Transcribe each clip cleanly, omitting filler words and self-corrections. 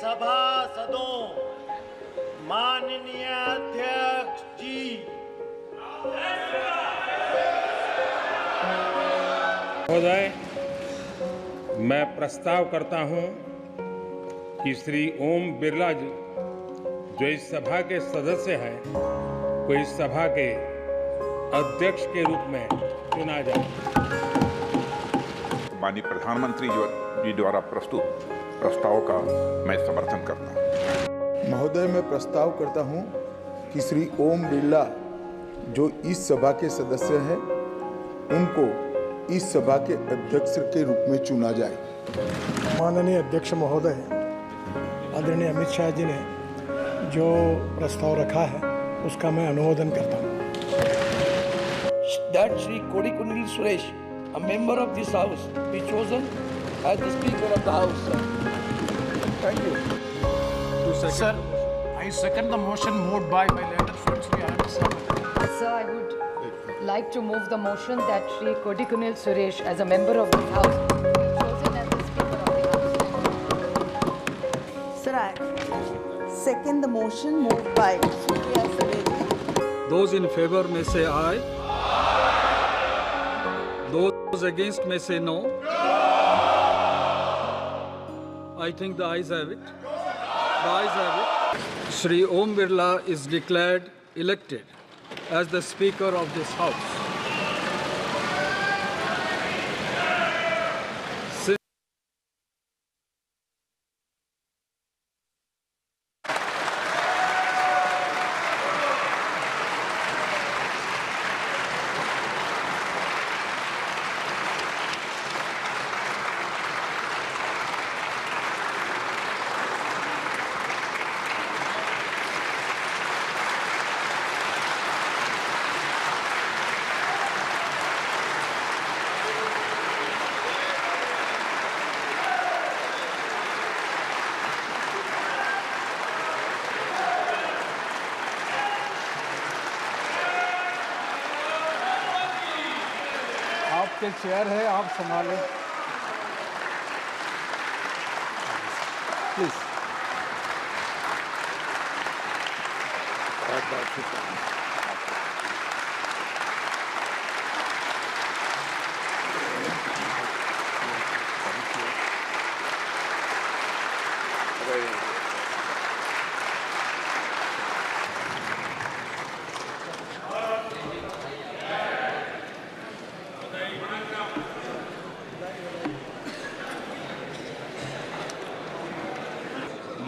सभासदों, माननीय अध्यक्ष जी, महोदय, मैं प्रस्ताव करता हूं कि श्री ओम बिरला जी, जो इस सभा के सदस्य हैं, को इस सभा के अध्यक्ष के रूप में चुना जाए। माननीय प्रधानमंत्री जी द्वारा प्रस्तुत प्रस्ताव का मैं समर्थन करता हूं। महोदय, मैं प्रस्ताव करता हूं कि श्री ओम बिरला, जो इस सभा के सदस्य हैं, उनको इस सभा के अध्यक्ष के रूप में चुना जाए। माननीय अध्यक्ष महोदय, आदरणीय अमित शाह जी ने जो प्रस्ताव रखा है उसका मैं अनुमोदन करता हूँ। That Shri Kodikunil Suresh, a member of this house, be chosen as the Speaker of the House. Thank you. Sir, I second the motion moved by my letter friend Shri Anand Samat. Sir, I would like to move the motion that Shri Kodikunil Suresh, as a member of this house, be chosen as the Speaker of the House. Sir, I second the motion moved by Supriya Suresh. Those in favor may say aye. Those against may say no. I think the ayes have it. The ayes have it. Shri Om Birla is declared elected as the Speaker of this House. आपके chair है, आप संभालें please.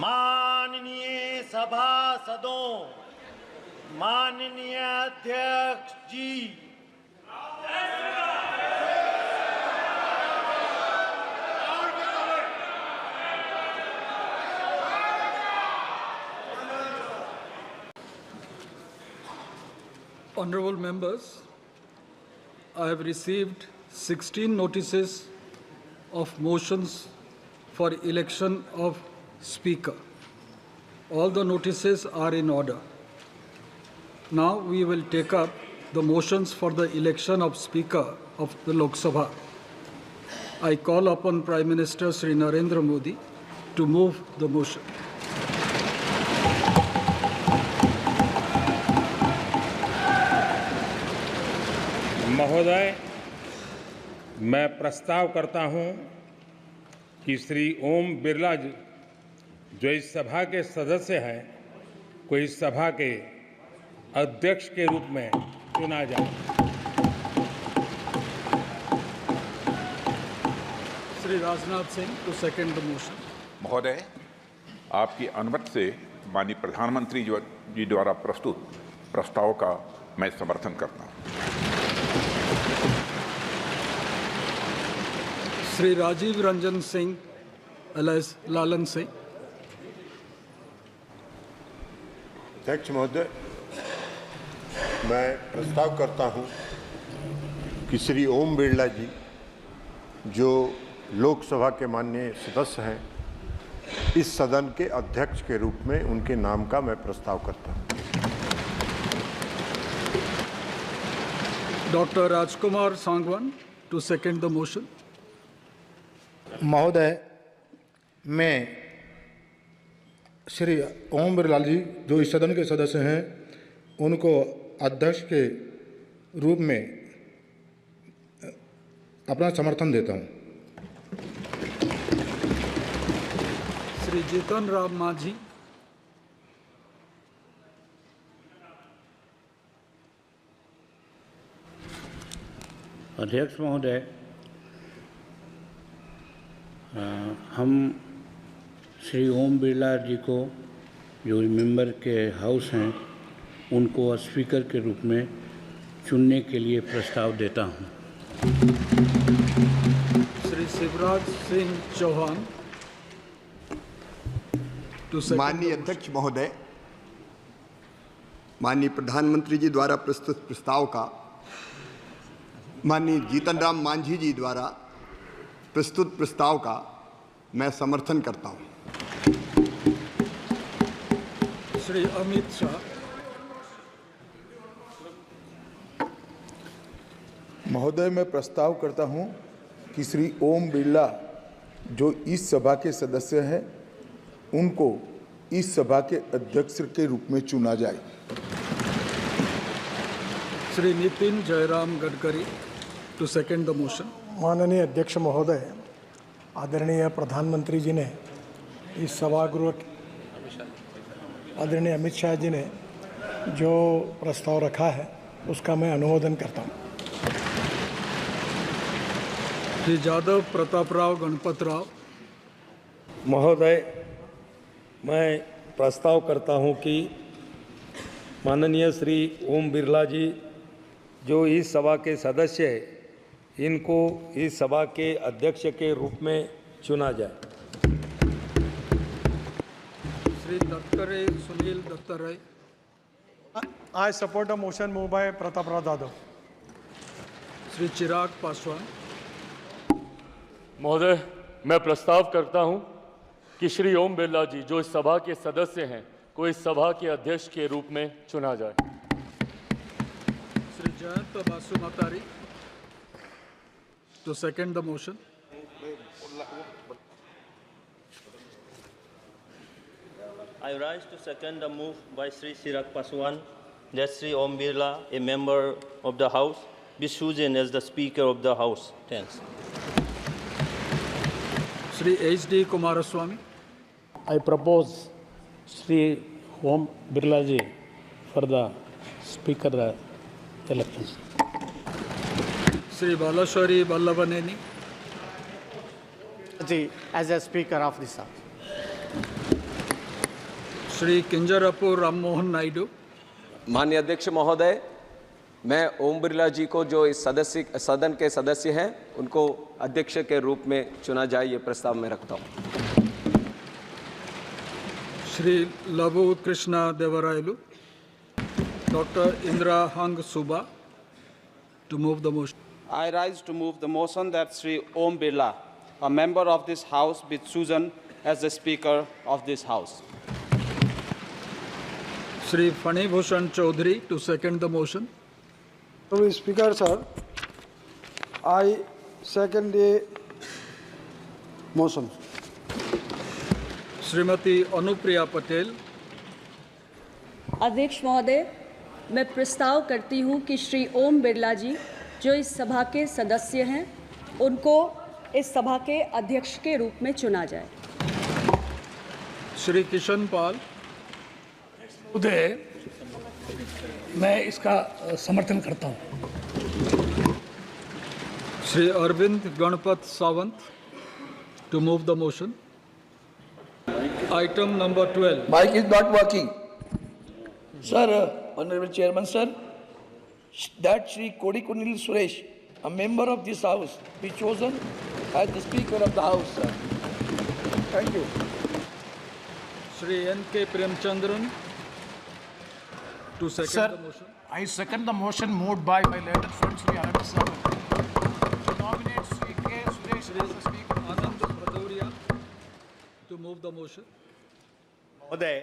माननीय सभासदों, माननीय अध्यक्ष जी, Honorable members, I have received 16 notices of motions for election of Speaker. All the notices are in order. Now we will take up the motions for the election of Speaker of the Lok Sabha. I call upon Prime Minister Shri Narendra Modi to move the motion. महोदय, मैं प्रस्ताव करता हूं कि श्री ओम बिरला जी, जो इस सभा के सदस्य हैं, को इस सभा के अध्यक्ष के रूप में चुना जाए। Shri Rajnath Singh to second the motion. महोदय, आपकी अनुमति से माननीय प्रधानमंत्री जी द्वारा प्रस्तुत प्रस्ताव का मैं समर्थन करता हूं। Shri Rajiv Ranjan Singh alias Lalan Singh. अध्यक्ष महोदय, मैं प्रस्ताव करता हूं कि श्री ओम बिरला जी, जो लोकसभा के माननीय सदस्य हैं, इस सदन के अध्यक्ष के रूप में उनके नाम का मैं प्रस्ताव करता हूं। Dr. Rajkumar Sangwan to second the motion. महोदय, मैं श्री ओम बिरला जी जो इस सदन के सदस्य हैं उनको अध्यक्ष के रूप में अपना समर्थन देता हूं। श्री जीतन राम मांझी। अध्यक्ष महोदय, हम श्री ओम बिरला जी को जो मेंबर के हाउस हैं उनको स्पीकर के रूप में चुनने के लिए प्रस्ताव देता हूं। श्री शिवराज सिंह चौहान। माननीय अध्यक्ष महोदय, माननीय प्रधानमंत्री जी द्वारा प्रस्तुत प्रस्ताव का माननीय जीतन राम मांझी जी द्वारा प्रस्तुत प्रस्ताव का मैं समर्थन करता हूं। श्री अमित शाह। महोदय, मैं प्रस्ताव करता हूं कि श्री ओम बिरला जो इस सभा के सदस्य हैं उनको इस सभा के अध्यक्ष के रूप में चुना जाए। Shri Nitin Jayram Gadkari to second the motion. माननीय अध्यक्ष महोदय, आदरणीय प्रधानमंत्री जी ने इस सभागृह आदरणीय अमित शाह जी ने जो प्रस्ताव रखा है उसका मैं अनुमोदन करता हूँ। श्री जादव प्रताप राव गणपत राव। महोदय, मैं प्रस्ताव करता हूं कि माननीय श्री ओम बिरला जी जो इस सभा के सदस्य हैं इनको इस सभा के अध्यक्ष के रूप में चुना जाए। Shri Dattare Sunil Dattatreya. I support a motion moved by Pratap Rao Jadhav. Shri Chirag Paswan. महोदय, मैं प्रस्ताव करता हूं कि श्री ओम बिरला जी जो इस सभा के सदस्य हैं को इस सभा के अध्यक्ष के रूप में चुना जाए। Shri Jayant Basumatary to second the motion. I rise to second the move by Sri Chirag Paswan that Sri Om Birla, a member of the House, be chosen as the Speaker of the House. Thanks. Sri H.D. Kumaraswamy. I propose Sri Om Birla ji for the Speaker elections. Sri Balashwari Vallabhaneni ji as a Speaker of this House. Shri Kinjarapu Ram Mohan Naidu. माननीय अध्यक्ष महोदय, मैं ओम बिरला जी को जो इस सदन के सदस्य हैं उनको अध्यक्ष के रूप में चुना जाए ये प्रस्ताव मैं रखता हूं। श्री लघु कृष्णा देवरायलु। डॉक्टर इंदिरा हंग सुबा to move the motion. I rise to move the motion that Sri Om Birla, a member of this House, be chosen as the Speaker of this House. Shri Fani Bhushan Chaudhary to second the motion. Speaker, sir, I second the motion. Shrimati Anupriya Patel. अध्यक्ष महोदय, मैं प्रस्ताव करती हूं कि श्री ओम बिरला जी जो इस सभा के सदस्य हैं उनको इस सभा के अध्यक्ष के रूप में चुना जाए। श्री किशन पाल। महोदय, मैं इसका समर्थन करता हूं। Shri Arvind Ganpat Sawant to move the motion. Item number 12. Mic is not working. Sir, Honorable Chairman, sir, that Shri Kodikunil Suresh, a member of this House, be chosen as the Speaker of the House, sir. Thank you. Shri N.K. Premchandran to second Sir, the motion. I second the motion moved by my learned friend Shri Anand Sawan to nominate Shri K. Suresh as the Speaker. Anand Bhadauria to move the motion. महोदय,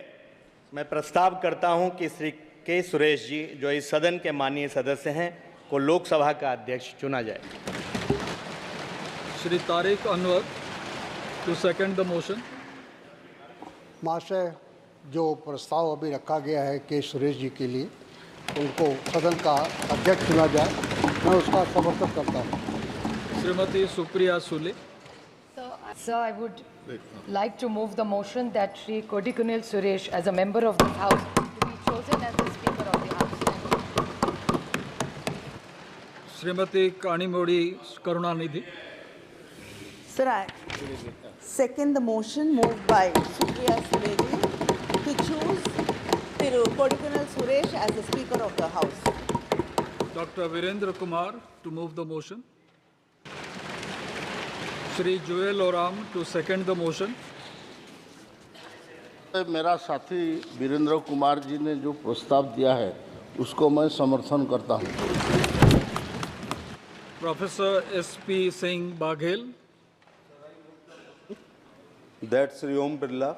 मैं प्रस्ताव करता हूं कि श्री के सुरेश जी जो इस सदन के माननीय सदस्य हैं को लोकसभा का अध्यक्ष चुना जाए। Shri Tariq Anwar to second the motion. महाशय, जो प्रस्ताव अभी रखा गया है के सुरेश जी के लिए, उनको सदन का अध्यक्ष चुना जाए, मैं उसका समर्थन करता हूँ। Shrimati Supriya Sule. Sir, I would like to move the motion that Shri Kodikunil Suresh, as a member of this House, to be chosen as the Speaker of the House. Shrimati कानीमोड़ी Karunanidhi. Sir, I second the motion moved by Supriya Suresh to choose Kodikunil Suresh as the Speaker of the House. Dr. Virendra Kumar to move the motion. Shri Joel Oram to second the motion. मेरा साथी वीरेंद्र कुमार जी ने जो प्रस्ताव दिया है उसको मैं समर्थन करता हूँ। Professor S.P. Singh Baghel. That Sri Om Birla,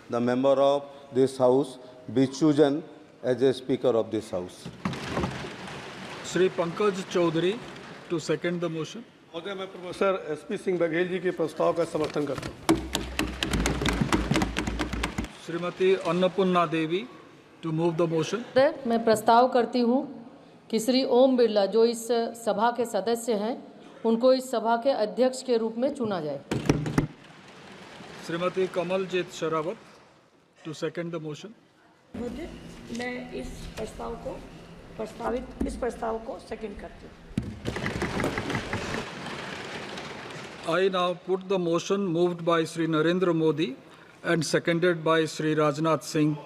the member of this House, be chosen as a Speaker of this House. Shri Pankaj Chaudhary to second the motion. महोदय, मैं प्रोफेसर एसपी सिंह बघेल जी के प्रस्ताव का समर्थन करता हूँ। श्रीमती अन्नपूर्णा देवी to move the motion. मैं प्रस्ताव करती हूँ कि श्री ओम बिरला जो इस सभा के सदस्य हैं, उनको इस सभा के अध्यक्ष के रूप में चुना जाए। Shrimati Kamaljeet Sherawat to second the motion. मैं इस प्रस्ताव को सेकंड करती हूँ। I now put the motion moved by Sri Narendra Modi and seconded by Sri Rajnath Singh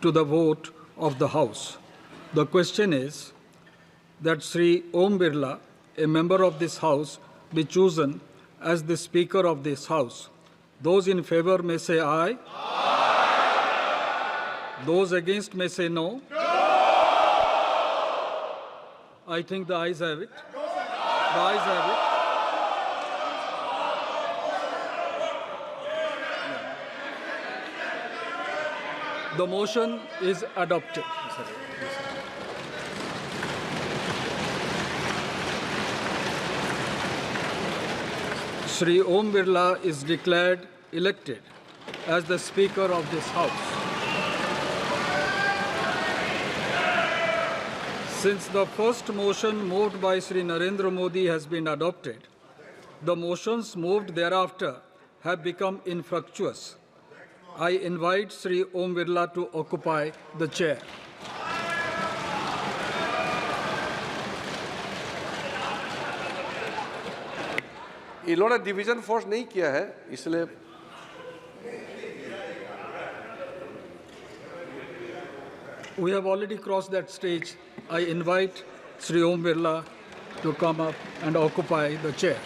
to the vote of the House. The question is that Sri Om Birla, a member of this House, be chosen as the Speaker of this House. Those in favor may say aye. Aye. Those against may say no. No. I think the ayes have it. No. The ayes have it. The motion is adopted. Shri Om Birla is declared elected as the Speaker of this House. Since the first motion moved by Shri Narendra Modi has been adopted, the motions moved thereafter have become infructuous. I invite Sri Om Birla to occupy the chair. इन्होंने division force नहीं किया है, इसलिए We have already crossed that stage. I invite Sri Om Birla to come up and occupy the chair.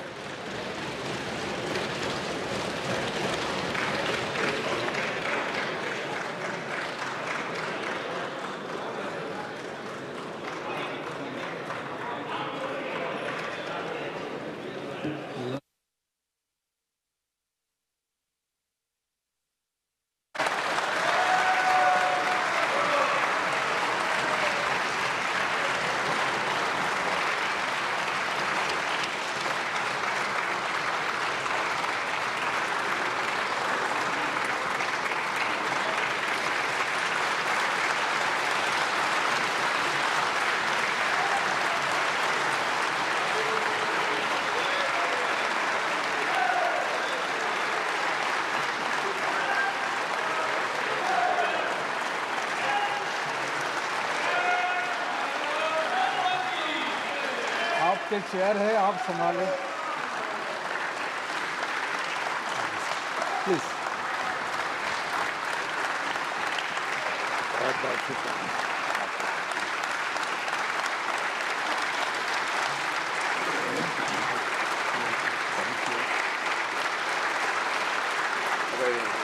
आपके chair है, आप संभालें please. Very